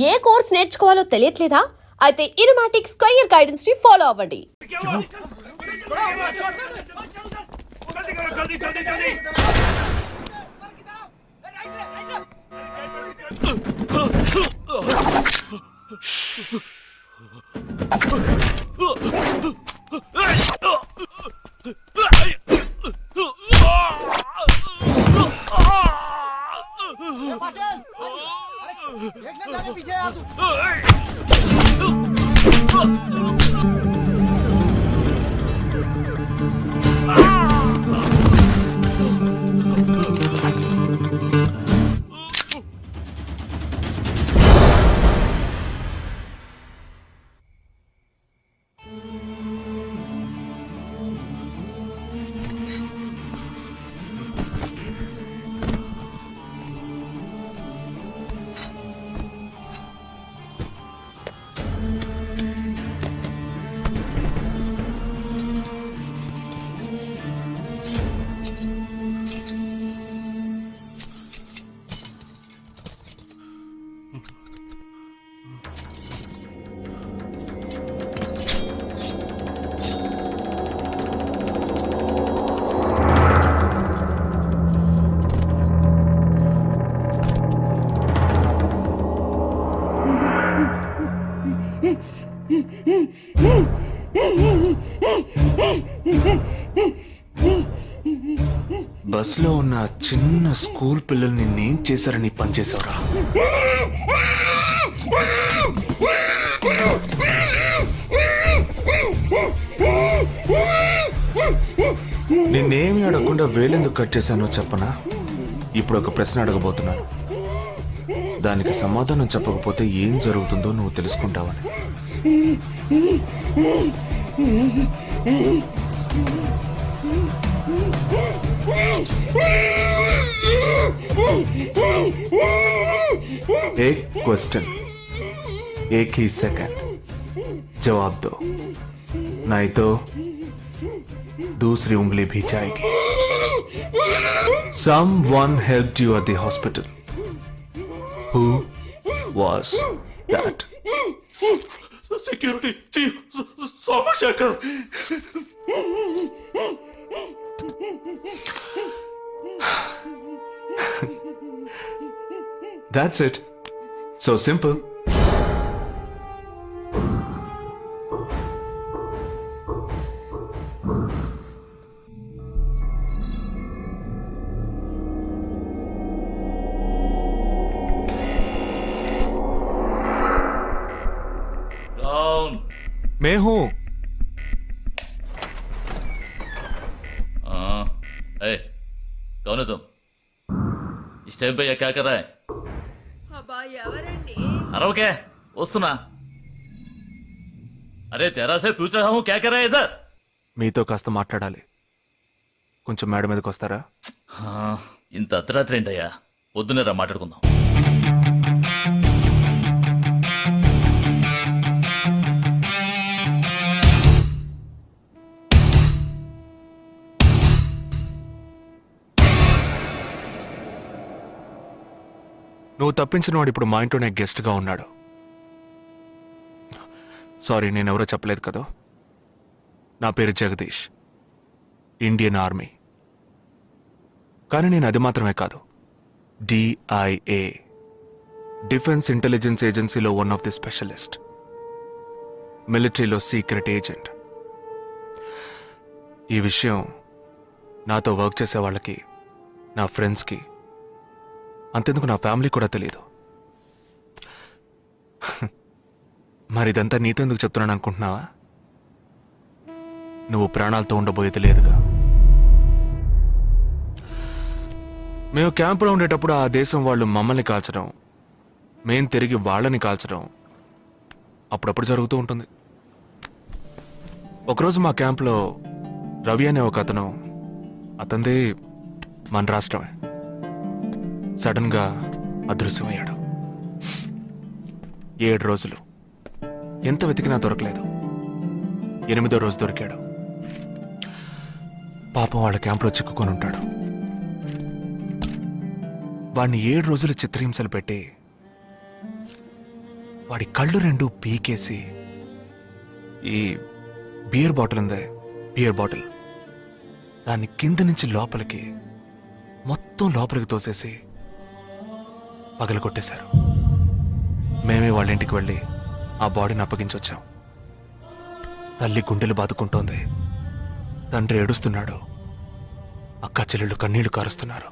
ఏ course నేర్చుకోవాలో తెలియట్లేదా? అయితే ఇనుమాటిక్ square guidance ని follow అవ్వండి. బస్లో ఉన్న చిన్న స్కూల్ పిల్లల్ని నేను చేశారని పనిచేసావురా. నిన్నేమి అడగకుండా వేలెందుకు కట్ చేశానో చెప్పనా? ఇప్పుడు ఒక ప్రశ్న అడగబోతున్నాను. దానికి సమాధానం చెప్పకపోతే ఏం జరుగుతుందో నువ్వు తెలుసుకుంటావని. एक क्वेश्चन एक ही सेकंड जवाब दो, नहीं तो दूसरी उंगली भी जाएगी. Someone helped you at the hospital. Who was that? Security chief Somashankar. That's it. So simple. Down. मैं हूं. ए, कौन है तुम? इस टाइम पे ये क्या कर रहा है? अरे क्या वस्तुना? अरे तेरा से पूछ रहा हूँ क्या कर रहा है इधर? మీతో కాస్త మాట్లాడాలి. కొంచెం మేడ మీదకి వస్తారా? ఇంత అర్ధరాత్రి ఏంటయ్యా? పొద్దున్నే రా మాట్లాడుకుందాం. నువ్వు తప్పించిన వాడు ఇప్పుడు మా ఇంట్లోనే గెస్ట్గా ఉన్నాడు. సారీ, నేనెవరో చెప్పలేదు కదా. నా పేరు జగదీష్, ఇండియన్ ఆర్మీ. కానీ నేను అది మాత్రమే కాదు, DIA, డిఫెన్స్ ఇంటెలిజెన్స్ ఏజెన్సీలో వన్ ఆఫ్ ది స్పెషలిస్ట్, మిలిటరీలో సీక్రెట్ ఏజెంట్. ఈ విషయం నాతో వర్క్ చేసే వాళ్ళకి, నా ఫ్రెండ్స్కి, అంతెందుకు నా ఫ్యామిలీ కూడా తెలియదు. మరి ఇదంతా నీతెందుకు చెప్తున్నాను అనుకుంటున్నావా? నువ్వు ప్రాణాలతో ఉండబోయేది లేదుగా. మేము క్యాంపులో ఉండేటప్పుడు ఆ దేశం వాళ్ళు మమ్మల్ని కాల్చడం, మేం తిరిగి వాళ్ళని కాల్చడం అప్పుడప్పుడు జరుగుతూ ఉంటుంది. ఒకరోజు మా క్యాంప్లో రవి అనే ఒక అతను, అతనిది మన రాష్ట్రమే, సడన్గా అదృశ్యమయ్యాడు. 7 రోజులు ఎంత వెతికినా దొరకలేదు. 8వ రోజు దొరికాడు. పాపం వాళ్ళ క్యాంపులో చిక్కుకొని ఉంటాడు. వాడిని 7 రోజులు చిత్రహింసలు పెట్టి వాడి కళ్ళు రెండు పీకేసి ఈ బియర్ బాటిల్ ఉందే, బియర్ బాటిల్, దాన్ని కింద నుంచి లోపలికి మొత్తం లోపలికి తోసేసి పగలు కొట్టేశారు. మేమే వాళ్ళ ఇంటికి వెళ్ళి ఆ బాడీని అప్పగించొచ్చాం. తల్లి గుండెలు బాదుకుంటోంది, తండ్రి ఏడుస్తున్నాడు, అక్క చెల్లెళ్ళు కన్నీళ్లు కారుస్తున్నారు.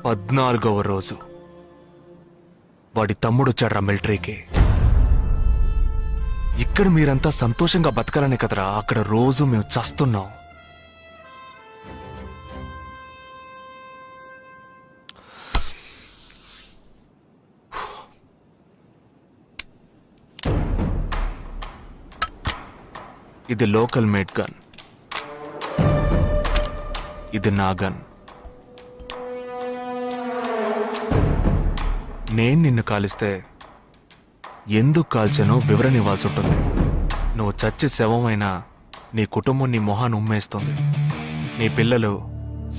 14వ రోజు వాడి తమ్ముడు వచ్చాడ్రా మిలిటరీకి. ఇక్కడ మీరంతా సంతోషంగా బతకాలనే కదరా అక్కడ రోజు మేము చస్తున్నాం. ఇది లోకల్ మేడ్ గన్, ఇది నా గన్. నేను నిన్ను కాలిస్తే ఎందుకు కాల్చానో వివరణ ఇవ్వాల్సి ఉంటుంది. నువ్వు చచ్చి శవమైనా నీ కుటుంబం నీ మొహాన్ని ఉమ్మేస్తుంది. నీ పిల్లలు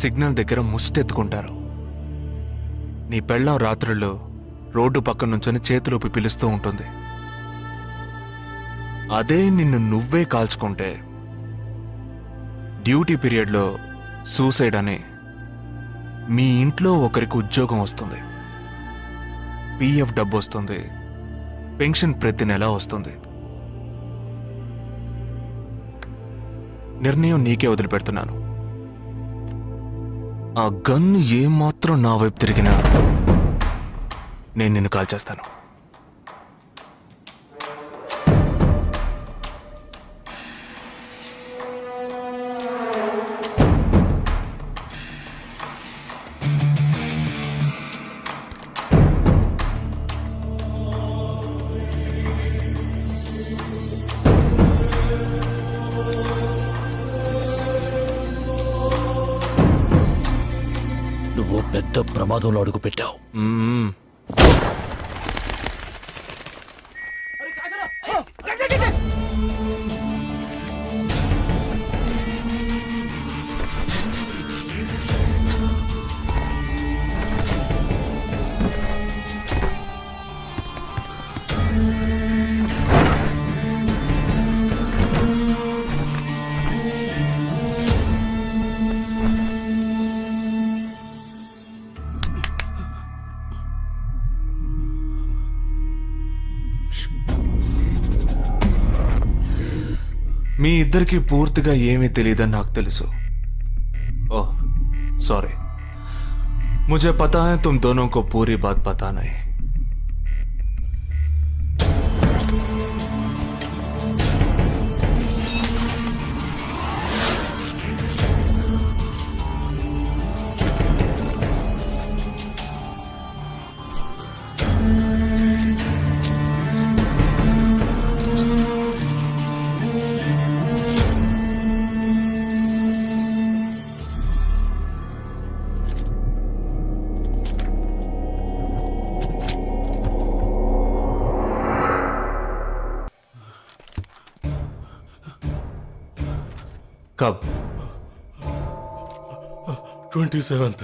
సిగ్నల్ దగ్గర ముష్టెత్తుకుంటారు. నీ పెళ్ళాం రాత్రుళ్ళు రోడ్డు పక్కన నుంచొని చేతులూపి పిలుస్తూ ఉంటుంది. అదే నిన్ను నువ్వే కాల్చుకుంటే డ్యూటీ పీరియడ్లో సూసైడ్ అని మీ ఇంట్లో ఒకరికి ఉద్యోగం వస్తుంది, పిఎఫ్ డబ్బు వస్తుంది, పెన్షన్ ప్రతి నెల వస్తుంది. నిర్ణయం నీకే వదిలిపెడుతున్నాను. ఆ గన్ ఏమాత్రం నా వైపు తిరిగినా నేను నిన్ను కాల్చేస్తాను. నువ్వు పెద్ద ప్రమాదంలో అడుగు పెట్టావు. మ్మ్. మీ ఇద్దరికి పూర్తిగా ఏమీ తెలియదని నాకు తెలుసు. ఓహ్ सॉरी, मुझे पता है तुम दोनों को पूरी बात पता नहीं. कब? 27th.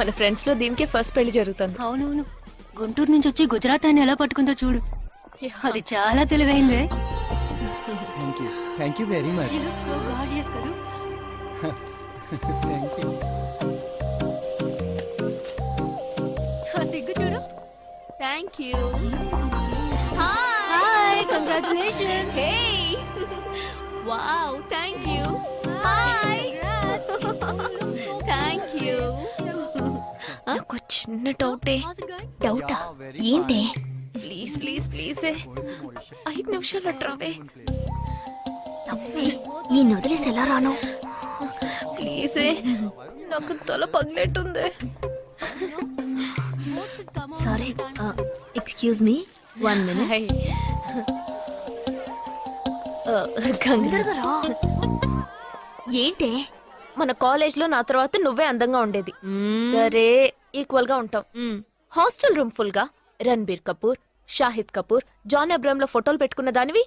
మన ఫ్రెండ్స్ లో దీనికే ఫస్ట్ పెళ్లి జరుగుతుంది. అవునవును, గుంటూరు నుంచి వచ్చి గుజరాత్ అని ఎలా పట్టుకుందో చూడు. అది చాలా తెలివైందే. Thank you very much. She looks so gorgeous కదూ. Thank you. ఆ సిగ్గు చూడు. Thank you. Hi, congratulations. Hey wow thank you. Hi thank you. నాకు చిన్న డౌటే. డౌటా? ఏంటి? ప్లీజ్ ప్లీజ్ ప్లీజ్ 5 నిమిషాలు ట్రావే. ఈ నొదిలేసి ఎలా రాను? ప్లీజ్ నాకు తల పగిలేట్టుంది. Sorry, excuse me, 1 minute. Hi. Ganga ఏంటి? మన కాలేజ్ లో నా తర్వాత నువ్వే అందంగా ఉండేది. సరే ఈక్వల్ గా ఉంటాం. హాస్టల్ రూమ్ ఫుల్ గా రణబీర్ కపూర్, షాహిద్ కపూర్, జాన్ అబ్రామ్ లో ఫోటోలు పెట్టుకున్న దానివి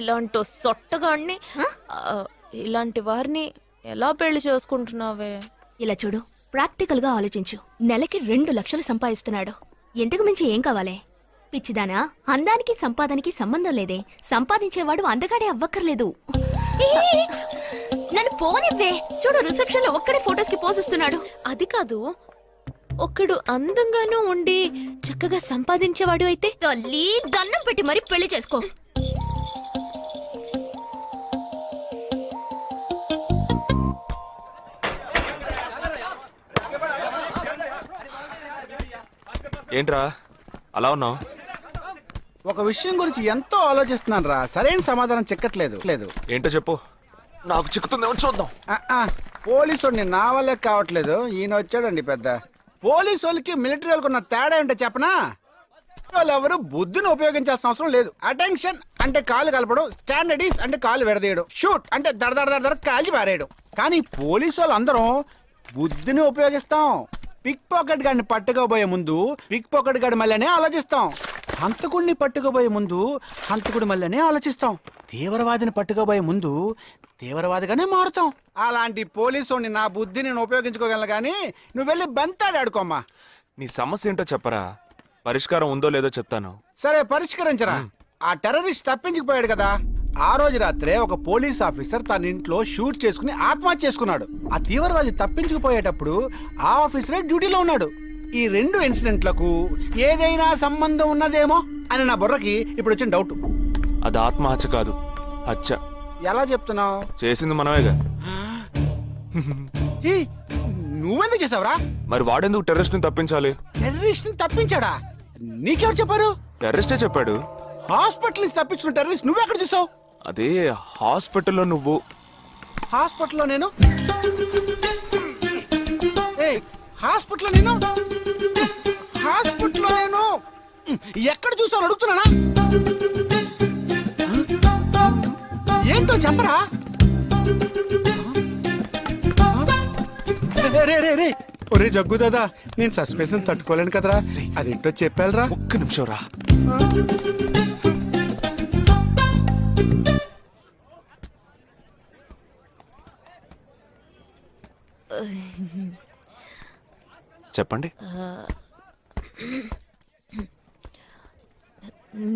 ఇలాంటి సొట్టగాడిని, ఇలాంటి వారిని ఎలా పెళ్లి చేసుకుంటున్నావే? ఇలా చూడు, ప్రాక్టికల్ గా ఆలోచించు. నెలకి 2 లక్షలు సంపాదిస్తున్నాడు. ఎంతకు మించి ఏం కావాలే? పిచ్చిదానా, అందానికి సంపాదనకి సంబంధం లేదే. సంపాదించేవాడు అందగాడే అవ్వక్కర్లేదు. నన్ను పోనివ్వే. చూడు, రిసెప్షన్ లో ఒక్కడే ఫోటోస్ కి పోజిస్తున్నాడు. అది కాదు, ఒకడు అందంగానూ ఉండి చక్కగా సంపాదించేవాడు అయితే తల్లి దండం పెట్టి మరి పెళ్లి చేసుకో. ఏంట్రా అలా ఉన్నావు? ఒక విషయం గురించి ఎంతో ఆలోచిస్తున్నాను రా, సరైన సమాధానం చిక్కట్లేదు. ఏంటో చెప్పు, నాకు చిక్కుతుందేమో చూద్దాం. పోలీసు నా వల్లే కావట్లేదు. ఈయన వచ్చాడండి పెద్ద. పోలీసు వాళ్ళకి మిలిటరీ వాళ్ళకి ఉన్న తేడా ఏంటో చెప్పనా? వాళ్ళు ఎవరు బుద్ధిని ఉపయోగించాల్సిన అవసరం లేదు. అటెన్షన్ అంటే కాలు కలపడం, స్టాండర్డీస్ అంటే కాలు విడదీయడం, షూట్ అంటే దడ కాల్చి పారేయడం. కానీ పోలీసు వాళ్ళు అందరం బుద్ధిని ఉపయోగిస్తాం. పిక్ పాకెట్ గాడిని పట్టుకోబోయే ముందు పిక్ పాకెట్ గాడి మళ్ళీనే ఆలోచిస్తాం. హంతకుడిని పట్టుకోబోయే ముందు హంతకుడి మళ్ళీనే ఆలోచిస్తాం. తీవ్రవాదిని పట్టుకోబోయే ముందు తీవ్రవాదిగానే మారుతాం. అలాంటి పోలీసుని నా బుద్ధి నేను ఉపయోగించుకోగలను, కానీ నువ్వు వెళ్ళి బంతాడు ఆడుకోమ్మా. నీ సమస్య ఏంటో చెప్పరా, పరిష్కారం ఉందో లేదో చెప్తాను. సరే పరిష్కరించరా. ఆ టెర్రరిస్ట్ తప్పించుకుపోయాడు కదా, ఆ రోజు రాత్రే ఒక పోలీస్ ఆఫీసర్ తన ఇంట్లో షూట్ చేసుకుని ఆత్మహత్య చేసుకున్నాడు. ఆ తీవ్రవాది తప్పించుకుపోయేటప్పుడు ఆ ఆఫీసరే డ్యూటీలో ఉన్నాడు. ఈ 2 ఇన్సిడెంట్లకు ఏదైనా సంబంధం ఉన్నదేమో అని నా బుర్రకి ఇప్పుడు వచ్చిన డౌట్. అది ఆత్మహత్య కాదు, హత్య. ఎలా చెప్తున్నావు? చేసింది మనమేగా. నువ్వెందుకు చేసావురా? మరి వాడెందుకు టెర్రరిస్ట్ ని తప్పించాలి? టెర్రరిస్ట్ ని తప్పించాడా? నీకెవరు చెప్పారు? టెర్రరిస్టే చెప్పాడు. హాస్పిటల్ నుంచి తప్పించిన టెర్రరిస్ట్ నువ్వెక్కడ చూసావు? అదే హాస్పిటల్లో నువ్వు. హాస్పిటల్లో నేను? హాస్పిటల్లో నేను? హాస్పిటల్లో నేను ఎక్కడ చూసావు అడుగుతున్నానా? ఏంటో చెప్పరా? రే ఒరే జగ్గు దాదా, నేను సస్పెన్షన్ తట్టుకోలేను కదరా. అదేంటో చెప్పాలరా. ఒక్క నిమిషం రా. చెప్పండి.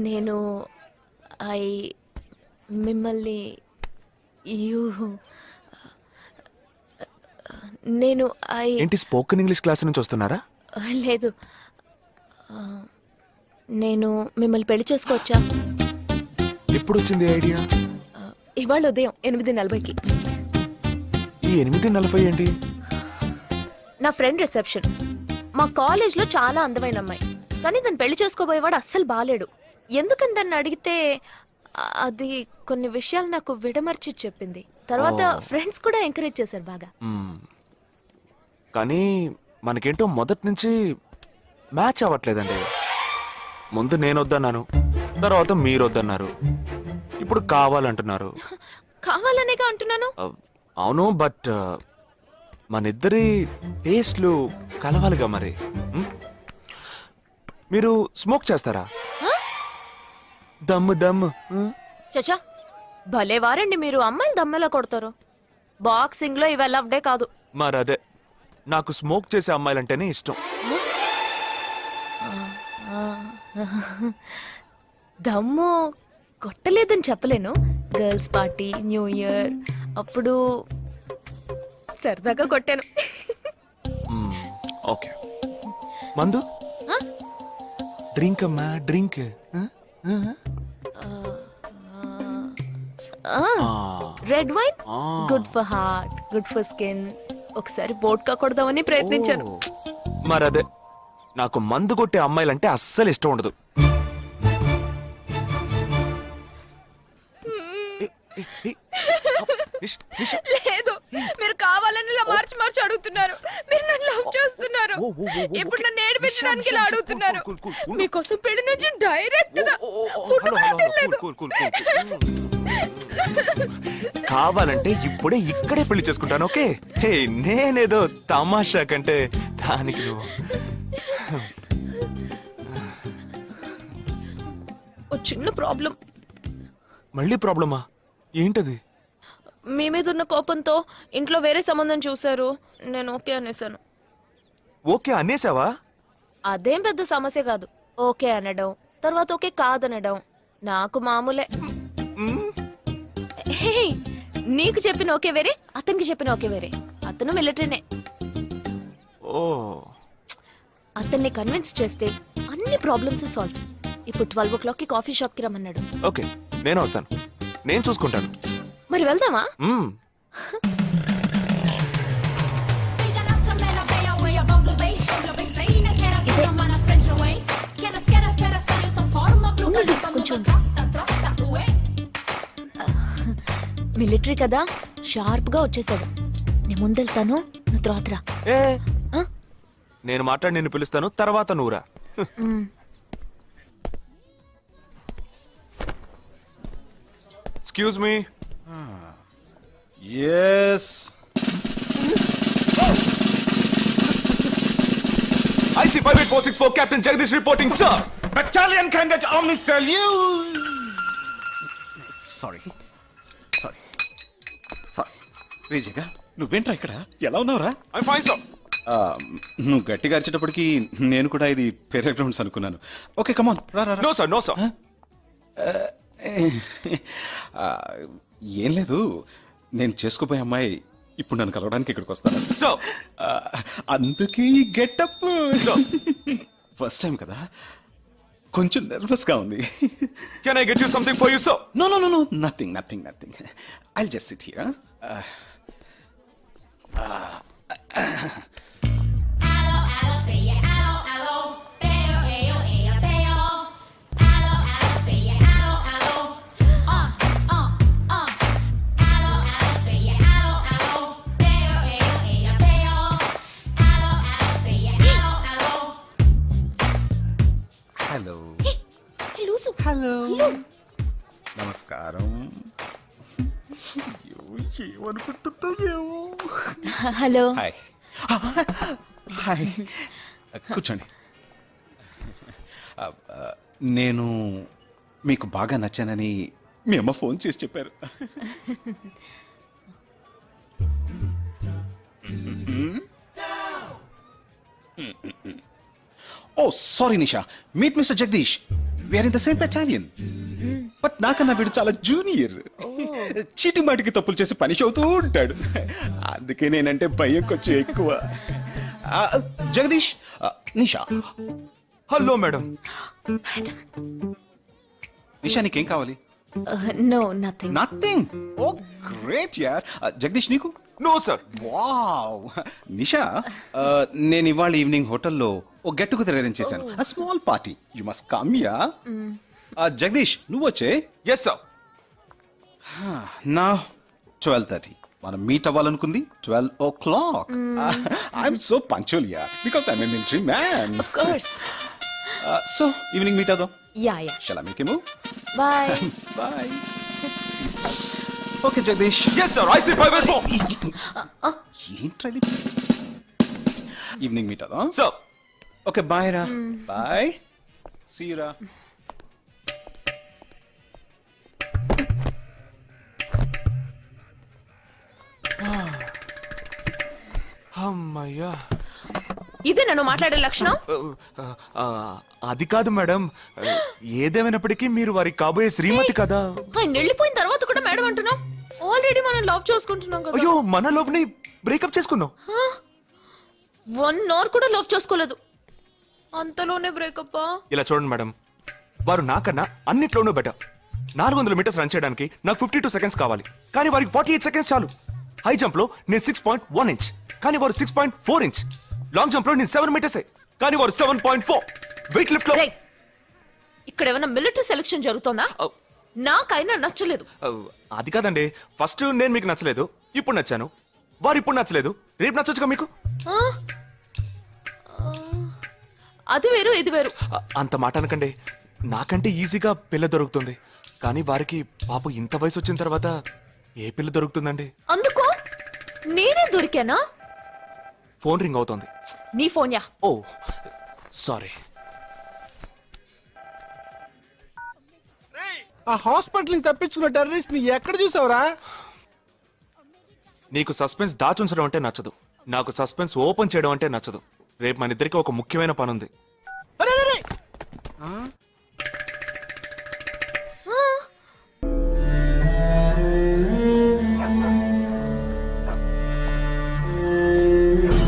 నేను మిమ్మల్ని నేను ఏంటి స్పోకెన్ ఇంగ్లీష్ క్లాస్ నుంచి వస్తున్నారా? లేదు, నేను మిమ్మల్ని పెళ్లి చేసుకోవచ్చా? ఎప్పుడు వచ్చింది ఐడియా? ఇవాళ ఉదయం 8:40కి. ఈ 8:40 ఏంటి? నా ఫ్రెండ్ రిసెప్షన్. మా కాలేజ్లో చాలా అందమైన అమ్మాయి, కానీ దాన్ని పెళ్లి చేసుకోబోయేవాడు అస్సలు బాలేడు. ఎందుకని దాన్ని అడిగితే అది కొన్ని విషయాలు నాకు విడమర్చి చెప్పింది. తర్వాత ఫ్రెండ్స్ కూడా ఎంకరేజ్ చేశారు బాగా. కానీ మనకేంటో మొదటి నుంచి మ్యాచ్ అవ్వట్లేదండి. ముందు నేను వద్దన్నాను, తర్వాత మీరు వద్దన్నారు, ఇప్పుడు కావాలంటున్నారు. కావాలనేగా అంటున్నాను. అవును, బట్ మనిద్దరి టేస్ట్లు కలవాలిగా మరి. మీరు స్మోక్ చేస్తారా? దమ్ము దమ్ము. చచ్చా, భలే వారండి మీరు. అమ్మాయిలు దమ్మెలా కొడతారు. బాక్సింగ్ లో ఇవి లవ్ డే కాదు. మరదే నాకు స్మోక్ చేసే అమ్మాయిలంటేనే ఇష్టం. దమ్ము కొట్టలేదని చెప్పలేను. గర్ల్స్ పార్టీ, న్యూ ఇయర్ అప్పుడు సరదాగా కొట్టాను. ఓకే, మందు డ్రింక్ అమ్మా, drink. Red wine good for heart, good for skin. ఒకసారి బోట్కా కొడదామని ప్రయత్నించాను. మరదే, నాకు మందు కొట్టే అమ్మాయిలంటే అస్సలు ఇష్టం ఉండదు. లేదు, మీరు కావాలని ఇలా మార్చి మార్చి అడుగుతున్నారు. మీరు నన్ను లవ్ చేస్తున్నారు. ఇప్పుడు నన్ను ఏడిపించడానికి ఇలా అడుగుతున్నారు. మీకోసం పెళ్లి నుంచి డైరెక్ట్ గా ఫుడ్ కూడా తినలేదు. కావాలంటే ఇప్పుడే ఇక్కడే పెళ్లి చేసుకుంటాను. ఓకే, హే, నేనేదో తమాషా కంటే దానికి నువ్వు ఓ చిన్న ప్రాబ్లం. మళ్ళీ ప్రాబ్లమా? ఏంటది? మీ మీద ఉన్న కోపంతో ఇంట్లో వేరే సంబంధం చూశారు. నేను ఓకే అనేసాను. ఓకే అనేసావా? అదేం పెద్ద సమస్య కాదు. ఓకే అనడం, తర్వాత ఓకే కాదనడం నాకు మామూలే. హే, నీకు చెప్పిన ఓకే వేరే, అతనికి చెప్పిన ఓకే వేరే. అతను మిలిటరీనే. ఓ, అతన్ని కన్విన్స్ చేస్తే అన్ని ప్రాబ్లమ్స్ సాల్వ్. ఇప్పుడు 12 o'clockకి కాఫీ షాప్ కి రమ్మన్నాడు. ఓకే, నేను వస్తాను. నేను చూసుకుంటాను. మరి వెళ్దామా? మ్మ్. మిలిటరీ కదా, షార్ప్ గా వచ్చేసాడు. నేను ముందెళ్తాను, నువ్వు తర్వాత రా. ఏ, ఆ? నేను మాట్లాడి నిన్ను పిలుస్తాను, తర్వాత నువ్వురా. Excuse me. Yes, IC 58464 Captain Jagdish reporting, sir. battalion candidate Omni salute. Sorry రేజేగా, నువ్వేంట్రా ఇక్కడ? ఎలా ఉన్నావురా? I'm fine, sir. నువ్వు గట్టిగా అరిచేటప్పటికి నేను కూడా ఇది పేరే గ్రౌండ్స్ అనుకున్నాను. ఓకే, కమాన్, రా రా రా. No, sir, no, sir. ఏం లేదు, నేను చేసుకోపోయే అమ్మాయి ఇప్పుడు నన్ను కలవడానికి ఇక్కడికి వస్తాను. Sir. అందుకే ఈ గెటప్. ఫస్ట్ టైం కదా, కొంచెం నర్వస్ గా ఉంది. Can I get you something for you, sir? No no no no, nothing. I'll just sit here. Hello hello, నమస్కారం. ఏమనుకుంటుందో. హలో. హాయ్ హాయ్, కూర్చోండి. నేను మీకు బాగా నచ్చానని మీ అమ్మ ఫోన్ చేసి చెప్పారు. Oh sorry Nisha, meet mister Jagadish. We are in the same battalion. But నాకన్నా వీడు చాలా జూనియర్. చీటింగ్ మాటికి తప్పులు చేసి పని అవుతూ ఉంటాడు. అందుకే నేనంటే భయం కొంచెం ఎక్కువ. జగదీష్, నిషా. Hello madam. నిషా, నీకేం కావాలి? No, nothing. Nothing. Oh great యార్. జగదీష్, నీకు? No, sir. వావ్. నిషా, నేను ఇవాళ ఈవినింగ్ హోటల్లో ఓ గెట్ టుగెదర్ అరేంజ్ చేశాను. Small party, you must come yeah. Jagadish, నువ్వు వచ్చే. Yes, sir. నా 12:30 మనం మీట్ అవ్వాలనుకుంది 12 o'clock. I'm so punctual yeah, because I'm a military man. Of course. So evening meet అవుదాం. Yeah. Shall I make a move? Bye. Bye. Okay Jagadish. Yes, sir. IC 584. ఏంట్రా ఇది? Evening meet అవుదాం. Sir. Okay, bye రా. Bye, see you రా. అమ్మయ్యా. ఇదే నన్ను మాట్లాడే లక్షణం. ఆ, అది కాదు మేడం, ఏదేమైనప్పటికీ మీరు వారి కాబోయే శ్రీమతి కదా. ఆయన వెళ్ళిపోయిన తర్వాత కూడా మేడం అంటున్నాం. ఆల్రెడీ మనం లవ్ చేసుకుంటున్నాం కదా. అయ్యో, మన లోపుని బ్రేకప్ చేసుకున్నాం. 1 అవర్ కూడా లవ్ చేసుకోలేదు, అంతలోనే బ్రేకప్. ఇలా చూడండి మేడం, వారు నాకన్నా అన్నిట్లోనూ బెటర్. 400 మీటర్స్ రన్ చేయడానికి నాకు 52 సెకండ్స్ కావాలి, కానీ వారికి 48 సెకండ్స్ చాలు. హై జంప్ లో నేను 6.1 ఇంచ్, కానీ వారు 6.4 ఇంచ్. లాంగ్ జంప్ లో నేను 7 మీటర్సే, కానీ వారు 7.4. వెయిట్ లిఫ్ట్ లో రేయ్, ఇక్కడ ఏమైనా మిలిటరీ సెలక్షన్ జరుగుతోందా? నాకైనా నచ్చలేదు. అది కాదండి, ఫస్ట్ నేను మీకు నచ్చలేదు, ఇప్పుడు నచ్చాను. వారు ఇప్పుడు నచ్చలేదు, రేపు నచ్చొచ్చుగా మీకు. ఆ? అది వేరు ఇది వేరు. అంత మాట అనకండి, నాకంటే ఈజీగా పిల్ల దొరుకుతుంది, కానీ వారికి పాప ఇంత వయసు వచ్చిన తర్వాత ఏ పిల్ల దొరుకుతుందండి? అందుకో నేనే దొరికానా? ఫోన్ రింగ్ అవుతోంది. నీ ఫోన్ యా. ఓ సారీ. ఆ హాస్పిటల్ నుంచి తప్పించుకున్న టెర్రరిస్ట్ ని ఎక్కడ చూసావురా? నీకు సస్పెన్స్ దాచుంచడం అంటే నచ్చదు, నాకు సస్పెన్స్ ఓపెన్ చేయడం అంటే నచ్చదు. రేపు మన ఇద్దరికి ఒక ముఖ్యమైన పని ఉంది. అరే, అరే, అరే. ఆ?